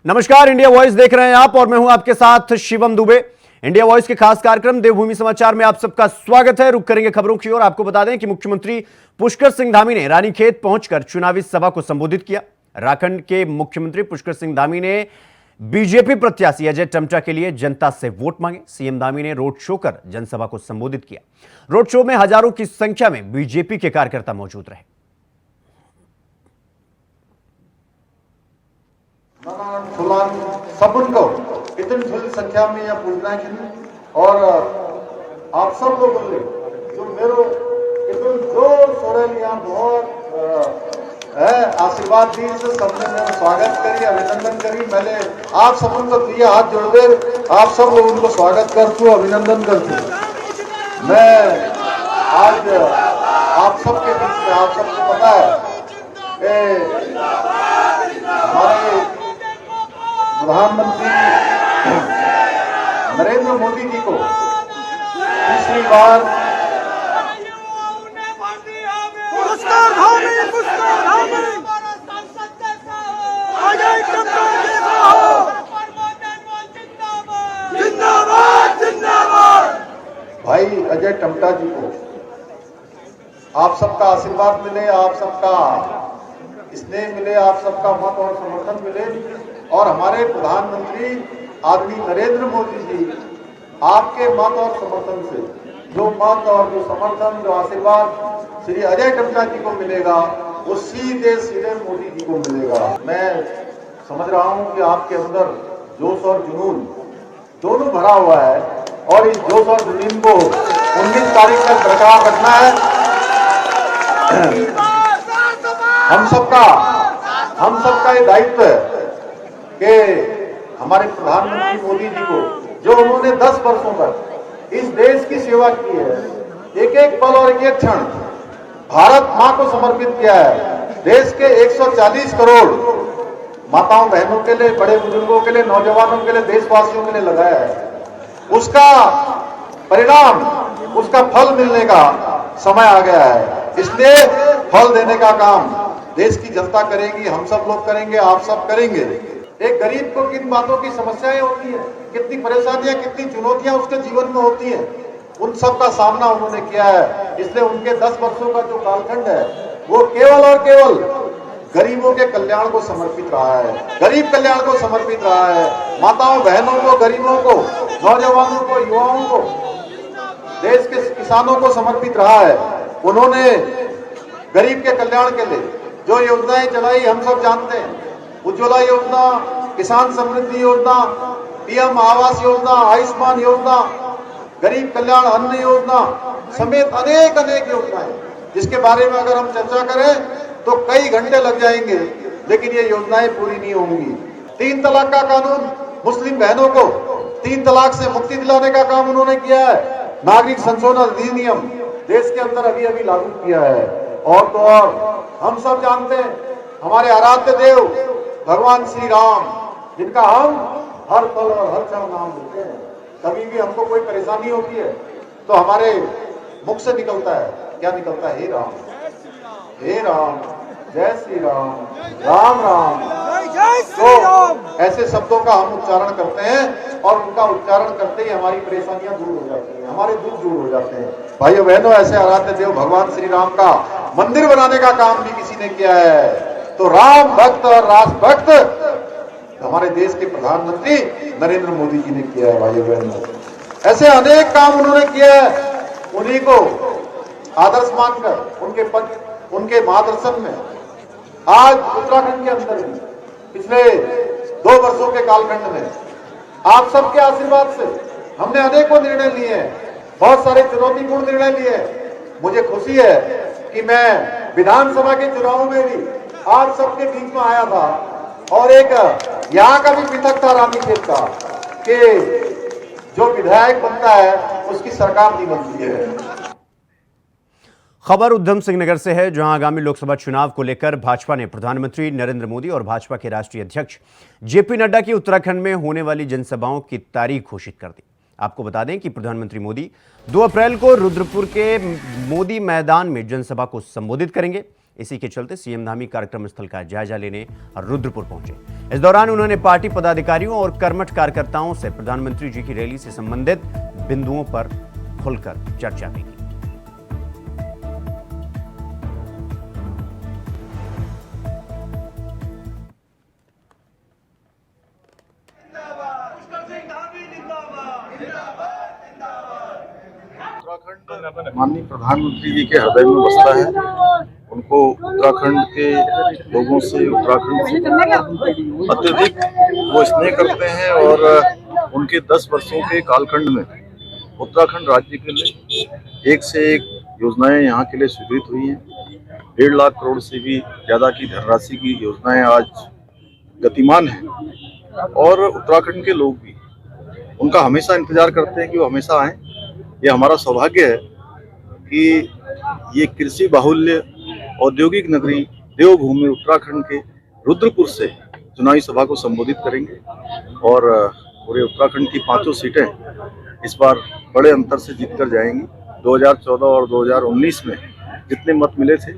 नमस्कार, India voice देख रहे हैं आप और मैं हूं आपके साथ शिवम दुबे। इंडिया वॉइस के खास कार्यक्रम देवभूमि समाचार में आप सबका स्वागत है। रुक करेंगे खबरों की ओर। आपको बता दें कि मुख्यमंत्री पुष्कर सिंह धामी ने रानीखेत पहुंचकर चुनावी सभा को संबोधित किया। झारखंड के मुख्यमंत्री पुष्कर सिंह धामी ने बीजेपी प्रत्याशी अजय टम्टा के लिए जनता से वोट मांगे। सीएम धामी ने रोड शो कर जनसभा को संबोधित किया। रोड शो में हजारों की संख्या में बीजेपी के कार्यकर्ता मौजूद रहे। सबको इतनी बड़ी संख्या में यह पूछना है और आप सब लोग जो मेरे इतने जोर शोर यहाँ बहुत आशीर्वाद दी से सबने मेरा स्वागत करी, अभिनंदन करी। मैंने आप सब उनको दिए हाथ जोड़े, आप सब लोग उनको स्वागत करतू, अभिनंदन करतू। मैं आज आप सबके बीच में, आप सबको पता है हमारे प्रधानमंत्री नरेंद्र मोदी जी को तीसरी बार भाई अजय टम्टा जी को आप सबका आशीर्वाद मिले, आप सबका स्नेह मिले, आप सबका मत और समर्थन मिले और हमारे प्रधानमंत्री आदरणीय नरेंद्र मोदी जी आपके मत और समर्थन से जो मत और जो समर्थन, जो आशीर्वाद श्री अजय टम्टा जी को मिलेगा वो सीधे सीधे मोदी जी को मिलेगा। मैं समझ रहा हूं कि आपके अंदर जोश और जुनून दोनों भरा हुआ है और इस जोश और जुनून को 19 तारीख तक बरकरार रखना है। हम सबका ये दायित्व है कि हमारे प्रधानमंत्री मोदी जी को जो उन्होंने 10 वर्षों तक इस देश की सेवा की है, एक एक पल और एक एक क्षण भारत मां को समर्पित किया है। देश के 140 करोड़ माताओं बहनों के लिए, बड़े बुजुर्गों के लिए, नौजवानों के लिए, देशवासियों के लिए लगाया है। उसका परिणाम, उसका फल मिलने का समय आ गया है। इसलिए फल देने का काम देश की जनता करेगी, हम सब लोग करेंगे, आप सब करेंगे। एक गरीब को किन बातों की समस्याएं होती है, कितनी परेशानियां, कितनी चुनौतियां उसके जीवन में होती हैं, उन सब का सामना उन्होंने किया है। इसलिए उनके 10 वर्षों का जो कालखंड है वो केवल और केवल गरीबों के कल्याण को समर्पित रहा है, गरीब कल्याण को समर्पित रहा है। माताओं बहनों को, गरीबों को, नौजवानों को, युवाओं को, देश के किसानों को समर्पित रहा है। उन्होंने गरीब के कल्याण के लिए जो योजनाएं चलाई हम सब जानते हैं, उज्ज्वला योजना, किसान समृद्धि योजना, पीएम आवास योजना, आयुष्मान योजना, गरीब कल्याण अन्न योजना समेत अनेक योजनाएं, जिसके बारे में अगर हम चर्चा करें तो कई घंटे लग जाएंगे, लेकिन ये योजनाएं पूरी नहीं होंगी। 3 तलाक का कानून, मुस्लिम बहनों को 3 तलाक से मुक्ति दिलाने का काम उन्होंने किया है। नागरिक संशोधन अधिनियम देश के अंदर अभी लागू किया है। और तो और हम सब जानते हैं हमारे आराध्य देव भगवान श्री राम, जिनका हम हर पल और हर क्षण नाम लेते हैं। कभी भी हमको कोई परेशानी होती है तो हमारे मुख से निकलता है, क्या निकलता है? हे राम, हे राम, जय श्री राम, राम राम। तो ऐसे शब्दों का हम उच्चारण करते हैं और उनका उच्चारण करते ही हमारी परेशानियां दूर हो जाती हैं, हमारे दुख दूर हो जाते हैं। भाइयों बहनों, ऐसे आराध्य देव भगवान श्री राम का मंदिर बनाने का काम भी किसी ने किया है। तो राम भक्त और राष्ट्र भक्त हमारे देश के प्रधानमंत्री नरेंद्र मोदी जी ने किया है। भाइयों बहनों, ऐसे अनेक काम उन्होंने किया है। उन्हीं को आदर्श मानकर उनके मार्गदर्शन में आज उत्तराखंड के अंदर भी पिछले 2 वर्षों के कालखंड में आप सबके आशीर्वाद से हमने अनेकों निर्णय लिए हैं, बहुत सारे चुनौतीपूर्ण निर्णय लिए हैं। मुझे खुशी है कि मैं विधानसभा के चुनाव में भी आप सबके बीच में आया था और एक यहाँ का भी पृथक था रानीखेत का, कि जो विधायक बनता है उसकी सरकार नहीं बनती है। खबर उधम सिंह नगर से है, जहां आगामी लोकसभा चुनाव को लेकर भाजपा ने प्रधानमंत्री नरेंद्र मोदी और भाजपा के राष्ट्रीय अध्यक्ष जेपी नड्डा की उत्तराखंड में होने वाली जनसभाओं की तारीख घोषित कर दी। आपको बता दें कि प्रधानमंत्री मोदी 2 अप्रैल को रुद्रपुर के मोदी मैदान में जनसभा को संबोधित करेंगे। इसी के चलते सीएम धामी कार्यक्रम स्थल का जायजा लेने रुद्रपुर पहुंचे। इस दौरान उन्होंने पार्टी पदाधिकारियों और कर्मठ कार्यकर्ताओं से प्रधानमंत्री जी की रैली से संबंधित बिंदुओं पर खुलकर चर्चा भी की। उत्तराखंड माननीय प्रधानमंत्री जी के हृदय में बसता है। उनको उत्तराखंड के लोगों से, उत्तराखंड से अत्यधिक वो स्नेह करते हैं और उनके 10 वर्षों के कालखंड में उत्तराखंड राज्य के लिए एक से एक योजनाएं यहाँ के लिए स्वीकृत हुई हैं। 1.5 लाख करोड़ से भी ज़्यादा की धनराशि की योजनाएं आज गतिमान हैं और उत्तराखंड के लोग भी उनका हमेशा इंतजार करते हैं कि वो हमेशा आएँ। ये हमारा सौभाग्य है कि ये कृषि बाहुल्य औद्योगिक नगरी देवभूमि उत्तराखंड के रुद्रपुर से चुनावी सभा को संबोधित करेंगे और पूरे उत्तराखंड की 5 सीटें इस बार बड़े अंतर से जीतकर जाएंगी। 2014 और 2019 में जितने मत मिले थे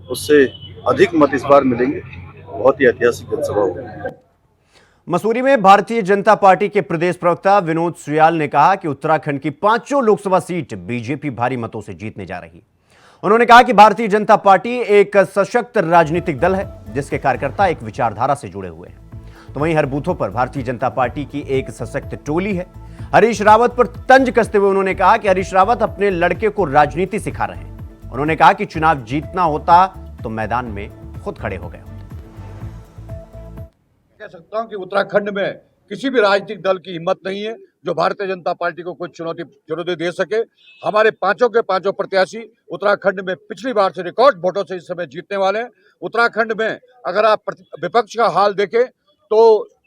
उससे अधिक मत इस बार मिलेंगे। बहुत ही ऐतिहासिक जनसभा होगी। मसूरी में भारतीय जनता पार्टी के प्रदेश प्रवक्ता विनोद सुयाल ने कहा कि उत्तराखंड की 5 लोकसभा सीट बीजेपी भारी मतों से जीतने जा रही है। उन्होंने कहा कि भारतीय जनता पार्टी एक सशक्त राजनीतिक दल है जिसके कार्यकर्ता एक विचारधारा से जुड़े हुए हैं। तो वहीं हर बूथों पर भारतीय जनता पार्टी की एक सशक्त टोली है। हरीश रावत पर तंज कसते हुए उन्होंने कहा कि हरीश रावत अपने लड़के को राजनीति सिखा रहे हैं। उन्होंने कहा कि चुनाव जीतना होता तो मैदान में खुद खड़े हो गए होते। कह सकता हूं कि उत्तराखंड में किसी भी राजनीतिक दल की हिम्मत नहीं है जो भारतीय जनता पार्टी को कुछ चुनौती दे सके। हमारे 5 के 5 प्रत्याशी उत्तराखंड में पिछली बार से रिकॉर्ड वोटों से इस समय जीतने वाले हैं। उत्तराखंड में अगर आप विपक्ष का हाल देखें तो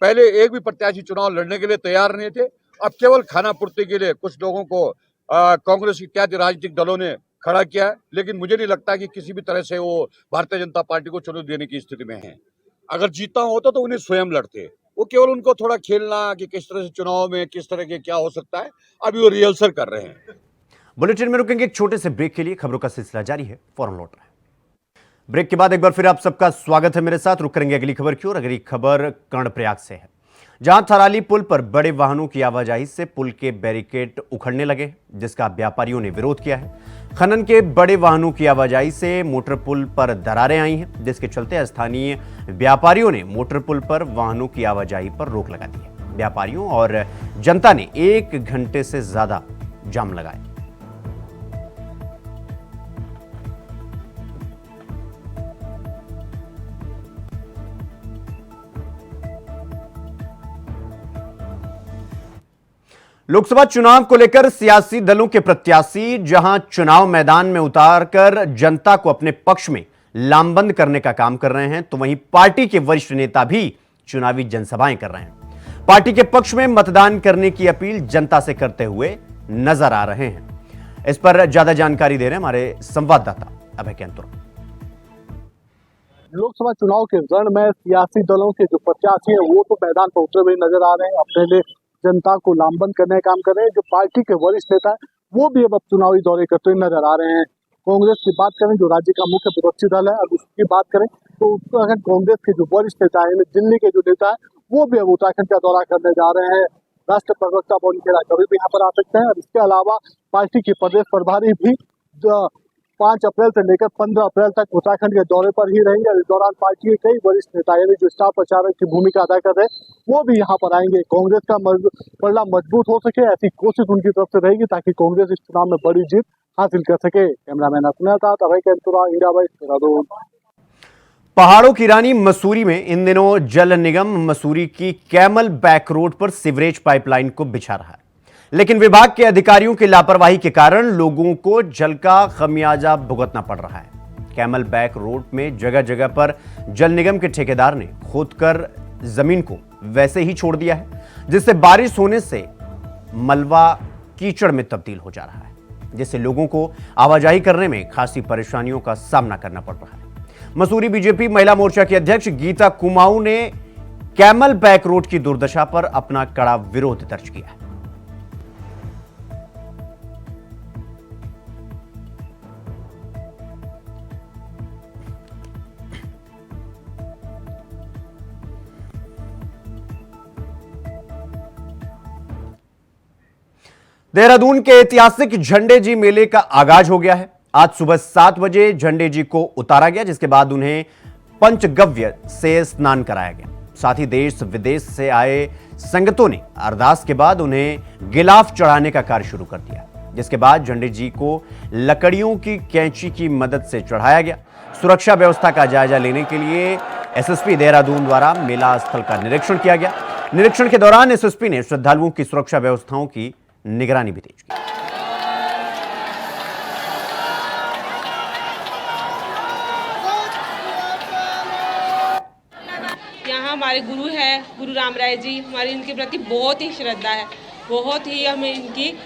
पहले एक भी प्रत्याशी चुनाव लड़ने के लिए तैयार नहीं थे। अब केवल खाना पूर्ति के लिए कुछ लोगों को कांग्रेस इत्यादि राजनीतिक दलों ने खड़ा किया है, लेकिन मुझे नहीं लगता कि किसी भी तरह से वो भारतीय जनता पार्टी को चुनौती देने की स्थिति में है। अगर जीता होता तो उन्हें स्वयं लड़ते। वो केवल उनको थोड़ा खेलना कि किस तरह से चुनाव में किस तरह के क्या हो सकता है, अभी वो रिहर्सल कर रहे हैं। बुलेटिन में रुकेंगे एक छोटे से ब्रेक के लिए। खबरों का सिलसिला जारी है, फौरन लौट रहे हैं। ब्रेक के बाद एक बार फिर आप सबका स्वागत है मेरे साथ। रुक करेंगे अगली खबर की ओर। अगली खबर कर्णप्रयाग से है, जहां थराली पुल पर बड़े वाहनों की आवाजाही से पुल के बैरिकेड उखड़ने लगे, जिसका व्यापारियों ने विरोध किया है। खनन के बड़े वाहनों की आवाजाही से मोटर पुल पर दरारें आई हैं, जिसके चलते स्थानीय व्यापारियों ने मोटर पुल पर वाहनों की आवाजाही पर रोक लगा दी है। व्यापारियों और जनता ने 1 घंटे से ज्यादा जाम लगाए। लोकसभा चुनाव को लेकर सियासी दलों के प्रत्याशी जहां चुनाव मैदान में उतारकर जनता को अपने पक्ष में लामबंद करने का काम कर रहे हैं, तो वहीं पार्टी के वरिष्ठ नेता भी चुनावी जनसभाएं कर रहे हैं। पार्टी के पक्ष में मतदान करने की अपील जनता से करते हुए नजर आ रहे हैं। इस पर ज्यादा जानकारी दे रहे हैं हमारे संवाददाता अभय कैंतुरा। लोकसभा चुनाव के रण में सियासी दलों के जो प्रत्याशी हैं वो तो मैदान पर उतरे हुए नजर आ रहे हैं, अपने लिए जनता को लामबंद करने का काम कर रहे हैं। जो पार्टी के वरिष्ठ नेता है वो भी अब चुनावी दौरे करते हुए नजर आ रहे हैं। कांग्रेस की बात करें, जो राज्य का मुख्य विपक्षी दल है, अब उसकी बात करें तो उत्तराखंड कांग्रेस के जो वरिष्ठ नेता है, दिल्ली के जो नेता है, वो भी अब उत्तराखंड का दौरा करने जा रहे हैं। राष्ट्रीय प्रवक्ता पवन खेड़ा कभी भी यहाँ पर आ सकते हैं। और इसके अलावा पार्टी के प्रदेश प्रभारी भी 5 अप्रैल से लेकर 15 अप्रैल तक उत्तराखंड के दौरे पर ही रहेंगे। इस दौरान पार्टी के कई वरिष्ठ नेता यानी जो स्टार प्रचारक की भूमिका अदा कर रहे हैं वो भी यहाँ पर आएंगे। कांग्रेस का पलड़ा मजबूत हो सके, ऐसी कोशिश उनकी तरफ से रहेगी ताकि कांग्रेस इस चुनाव में बड़ी जीत हासिल कर सके। कैमरामैन अपने साथ अभय कैंतुरा, इंडिया वाइस, देहरादून। पहाड़ों की रानी मसूरी में इन दिनों जल निगम मसूरी की कैमल बैक रोड पर सीवरेज पाइपलाइन को बिछा रहा है, लेकिन विभाग के अधिकारियों की लापरवाही के कारण लोगों को जल का खमियाजा भुगतना पड़ रहा है। कैमल बैक रोड में जगह जगह पर जल निगम के ठेकेदार ने खोदकर जमीन को वैसे ही छोड़ दिया है, जिससे बारिश होने से मलबा कीचड़ में तब्दील हो जा रहा है, जिससे लोगों को आवाजाही करने में खासी परेशानियों का सामना करना पड़ रहा है। मसूरी बीजेपी महिला मोर्चा की अध्यक्ष गीता कुमाऊं ने कैमल बैक रोड की दुर्दशा पर अपना कड़ा विरोध दर्ज किया है। देहरादून के ऐतिहासिक झंडे जी मेले का आगाज हो गया है। आज सुबह 7 बजे झंडे जी को उतारा गया, जिसके बाद उन्हें पंचगव्य से स्नान कराया गया। साथ ही देश विदेश से आए संगतों ने अरदास के बाद उन्हें गिलाफ चढ़ाने का कार्य शुरू कर दिया, जिसके बाद झंडे जी को लकड़ियों की कैंची की मदद से चढ़ाया गया। सुरक्षा व्यवस्था का जायजा लेने के लिए एसएसपी देहरादून द्वारा मेला स्थल का निरीक्षण किया गया। निरीक्षण के दौरान एसएसपी ने श्रद्धालुओं की सुरक्षा व्यवस्थाओं की निगरानी भी तेज की। यहाँ हमारे गुरु है, गुरु रामराय जी, हमारी इनके प्रति बहुत ही श्रद्धा है, बहुत ही हमें इनकी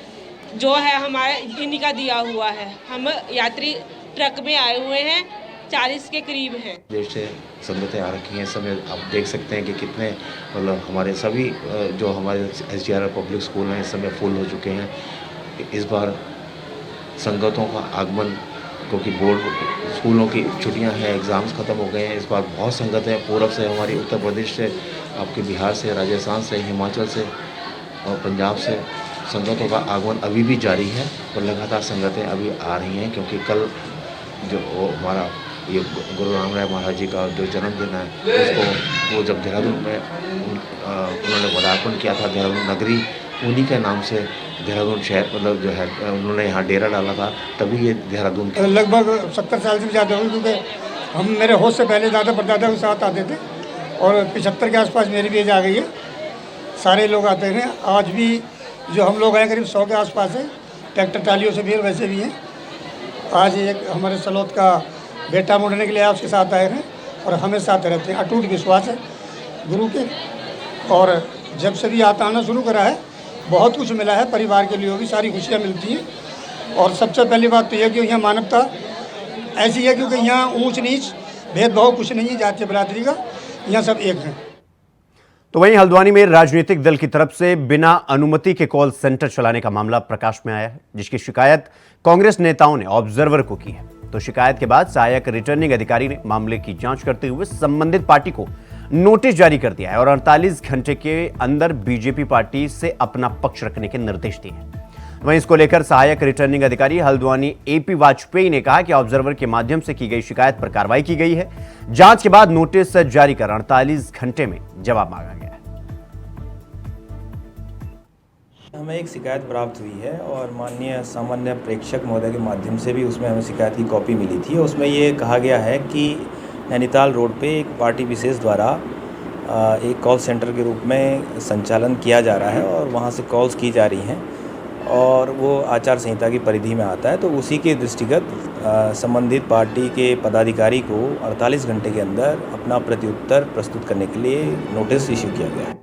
जो है हमारे इन्हीं का दिया हुआ है। हम यात्री ट्रक में आए हुए हैं, 40 के करीब हैं। देश से संगतें आ रखी हैं। इस समय आप देख सकते हैं कि कितने मतलब हमारे सभी जो हमारे SGR पब्लिक स्कूल हैं इस समय फुल हो चुके हैं। इस बार संगतों का आगमन, क्योंकि बोर्ड स्कूलों की छुट्टियां हैं, एग्ज़ाम्स ख़त्म हो गए हैं, इस बार बहुत संगतें पूर्व से, हमारी उत्तर प्रदेश से, आपके बिहार से, राजस्थान से, हिमाचल से और पंजाब से संगतों का आगमन अभी भी जारी है और लगातार संगतें अभी आ रही हैं, क्योंकि कल जो हमारा ये गुरु रामराय महाराज जी का जो जन्मदिन है, उसको वो जब देहरादून में उन्होंने पदार्पण किया था, देहरादून नगरी उन्हीं के नाम से देहरादून शहर मतलब जो है उन्होंने यहाँ डेरा डाला था, तभी ये देहरादून लगभग 70 साल से भी ज़्यादा हुई, क्योंकि हम मेरे होश से पहले दादा परदादा के साथ आते थे और 75 के आसपास मेरी भी एज आ गई है। सारे लोग आते हैं। आज भी जो हम लोग हैं करीब 100 के आसपास है, ट्रैक्टर ट्रालियों से भी और वैसे भी हैं। आज एक हमारे सलौत का बेटा मुड़ने के लिए उसके साथ आए हैं और हमें साथ रहते हैं। अटूट विश्वास है गुरु के, और जब से भी आता आना शुरू करा है बहुत कुछ मिला है। परिवार के लिए भी सारी खुशियाँ मिलती हैं। और सबसे पहली बात तो यह कि यहाँ मानवता ऐसी है, क्योंकि यहाँ ऊंच नीच भेदभाव कुछ नहीं है जाति बरादरी का, यहाँ सब एक हैं। तो वहीं हल्द्वानी में राजनीतिक दल की तरफ से बिना अनुमति के कॉल सेंटर चलाने का मामला प्रकाश में आया है, जिसकी शिकायत कांग्रेस नेताओं ने ऑब्जर्वर को की है। तो शिकायत के बाद सहायक रिटर्निंग अधिकारी ने मामले की जांच करते हुए संबंधित पार्टी को नोटिस जारी कर दिया है और 48 घंटे के अंदर बीजेपी पार्टी से अपना पक्ष रखने के निर्देश दिए हैं। वहीं इसको लेकर सहायक रिटर्निंग अधिकारी हल्द्वानी AP वाजपेयी ने कहा कि ऑब्जर्वर के माध्यम से की गई शिकायत पर कार्रवाई की गई है। जांच के बाद नोटिस जारी कर 48 घंटे में जवाब मांगा गया है। हमें एक शिकायत प्राप्त हुई है और माननीय सामान्य प्रेक्षक महोदय के माध्यम से भी उसमें हमें शिकायत की कॉपी मिली थी। उसमें ये कहा गया है कि नैनीताल रोड पे एक पार्टी विशेष द्वारा एक कॉल सेंटर के रूप में संचालन किया जा रहा है और वहाँ से कॉल्स की जा रही हैं और वो आचार संहिता की परिधि में आता है। तो उसी के दृष्टिगत संबंधित पार्टी के पदाधिकारी को 48 घंटे के अंदर अपना प्रत्युत्तर प्रस्तुत करने के लिए नोटिस इश्यू किया गया है।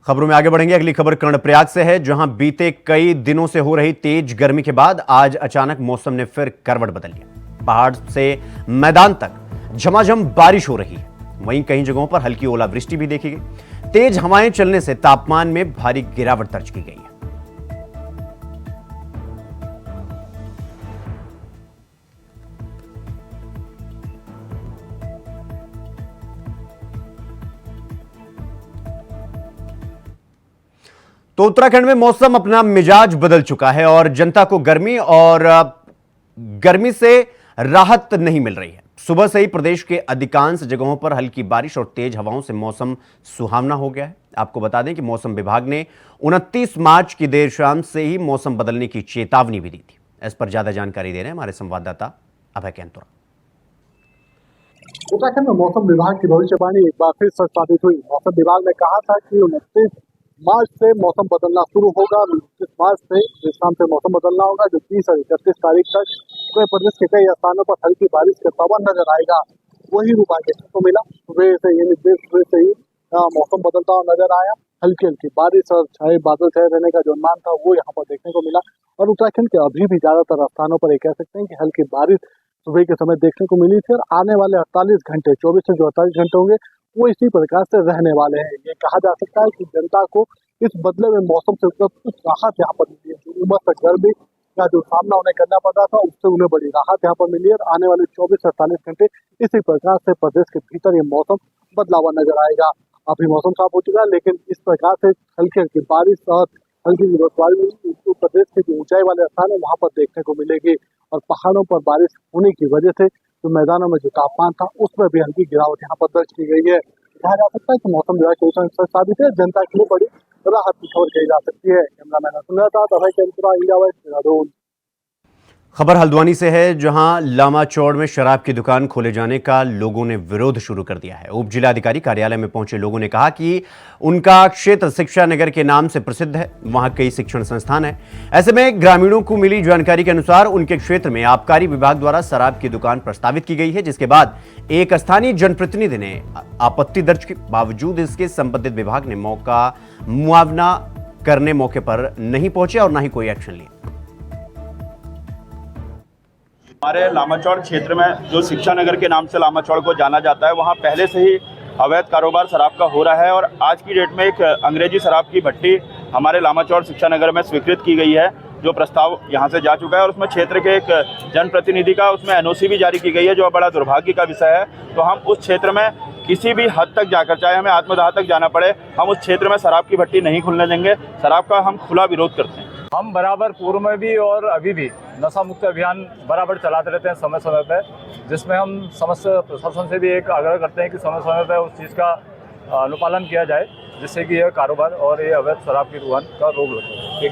खबरों में आगे बढ़ेंगे। अगली खबर कर्णप्रयाग से है, जहां बीते कई दिनों से हो रही तेज गर्मी के बाद आज अचानक मौसम ने फिर करवट बदल लिया। पहाड़ से मैदान तक झमाझम बारिश हो रही है। वहीं कई जगहों पर हल्की ओलावृष्टि भी देखी गई। तेज हवाएं चलने से तापमान में भारी गिरावट दर्ज की गई है। तो उत्तराखंड में मौसम अपना मिजाज बदल चुका है और जनता को गर्मी से राहत नहीं मिल रही है। सुबह से ही प्रदेश के अधिकांश जगहों पर हल्की बारिश और तेज हवाओं से मौसम सुहावना हो गया है। आपको बता दें कि मौसम विभाग ने 29 मार्च की देर शाम से ही मौसम बदलने की चेतावनी भी दी थी। इस पर ज्यादा जानकारी दे रहे हैं हमारे संवाददाता अभय कैंतुरा। उत्तराखंड में मौसम विभाग की भविष्यवाणी एक बार फिर सच साबित हुई। मौसम विभाग ने कहा था कि 29 मार्च से मौसम बदलना शुरू होगा। 29 मार्च से इस शाम से मौसम बदलना होगा, जो 30 और 31 तारीख तक पूरे प्रदेश के कई स्थानों पर हल्की बारिश का पवन नजर आएगा। वही रूप आगे को मिला। सुबह से ही मौसम बदलता हुआ नजर आया। हल्की हल्की बारिश और छाए बादल छाए रहने का जो अनुमान था वो यहाँ पर देखने को मिला। और उत्तराखंड के अभी भी ज्यादातर स्थानों पर कह सकते हैं कि हल्की बारिश सुबह के समय देखने को मिली थी। और आने वाले 48 घंटे 24 से जो 48 घंटे होंगे वो इसी प्रकार से रहने वाले हैं। ये कहा जा सकता है कि जनता को इस बदले में मौसम से कुछ राहत यहाँ पर मिली है। जो उमस गर्मी का जो सामना उन्हें करना पड़ रहा था उससे उन्हें बड़ी राहत यहाँ पर मिली है। और आने वाले 24 से 48 घंटे इसी प्रकार से प्रदेश के भीतर ये मौसम बदला हुआ नजर आएगा। अभी मौसम साफ हो चुका है, लेकिन इस प्रकार से हल्की हल्की बारिश और हल्की सी बर्फबारी उत्तर प्रदेश के जो ऊंचाई वाले स्थान है वहां पर देखने को मिलेगी और पहाड़ों पर बारिश होने की वजह से जो मैदानों में जो तापमान था उसमें भी हल्की गिरावट यहाँ पर दर्ज की गई है। कहा जा सकता है कि मौसम विभाग के अनुसार साबित है, जनता के लिए बड़ी राहत की खबर कही जा सकती है। कैमरामैन सुन रहा था इंडिया वॉइस देहरादून। खबर हल्द्वानी से है, जहां लामा चौड़ में शराब की दुकान खोले जाने का लोगों ने विरोध शुरू कर दिया है। उप जिलाधिकारी कार्यालय में पहुंचे लोगों ने कहा कि उनका क्षेत्र शिक्षा नगर के नाम से प्रसिद्ध है, वहां कई शिक्षण संस्थान है। ऐसे में ग्रामीणों को मिली जानकारी के अनुसार उनके क्षेत्र में आबकारी विभाग द्वारा शराब की दुकान प्रस्तावित की गई है, जिसके बाद एक स्थानीय जनप्रतिनिधि ने आपत्ति दर्ज के बावजूद इसके संबंधित विभाग ने मुआवजा करने मौके पर नहीं पहुंचे और न ही कोई एक्शन लिया। हमारे लामाचौड़ क्षेत्र में जो शिक्षा नगर के नाम से लामाचौड़ को जाना जाता है, वहाँ पहले से ही अवैध कारोबार शराब का हो रहा है और आज की डेट में एक अंग्रेजी शराब की भट्टी हमारे लामाचौड़ शिक्षा नगर में स्वीकृत की गई है, जो प्रस्ताव यहाँ से जा चुका है और उसमें क्षेत्र के एक जनप्रतिनिधि का उसमें एनओसी भी जारी की गई है, जो बड़ा दुर्भाग्य का विषय है। तो हम उस क्षेत्र में किसी भी हद तक जाकर, चाहे हमें आत्मदाह तक जाना पड़े, हम उस क्षेत्र में शराब की भट्टी नहीं खुलने देंगे। शराब का हम खुला विरोध करते हैं। हम बराबर पूर्व में भी और अभी भी नशा मुक्त अभियान बराबर चलाते रहते हैं समय समय पर, जिसमें हम समस्त प्रशासन से भी एक आग्रह करते हैं कि समय समय पर उस चीज़ का अनुपालन किया जाए, जिससे कि यह कारोबार और ये अवैध शराब की दुकान का रोक लगे।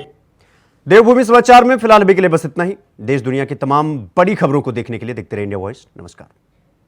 देवभूमि समाचार में फिलहाल अभी के लिए बस इतना ही। देश दुनिया की तमाम बड़ी खबरों को देखने के लिए देखते रहिए इंडिया वॉइस। नमस्कार।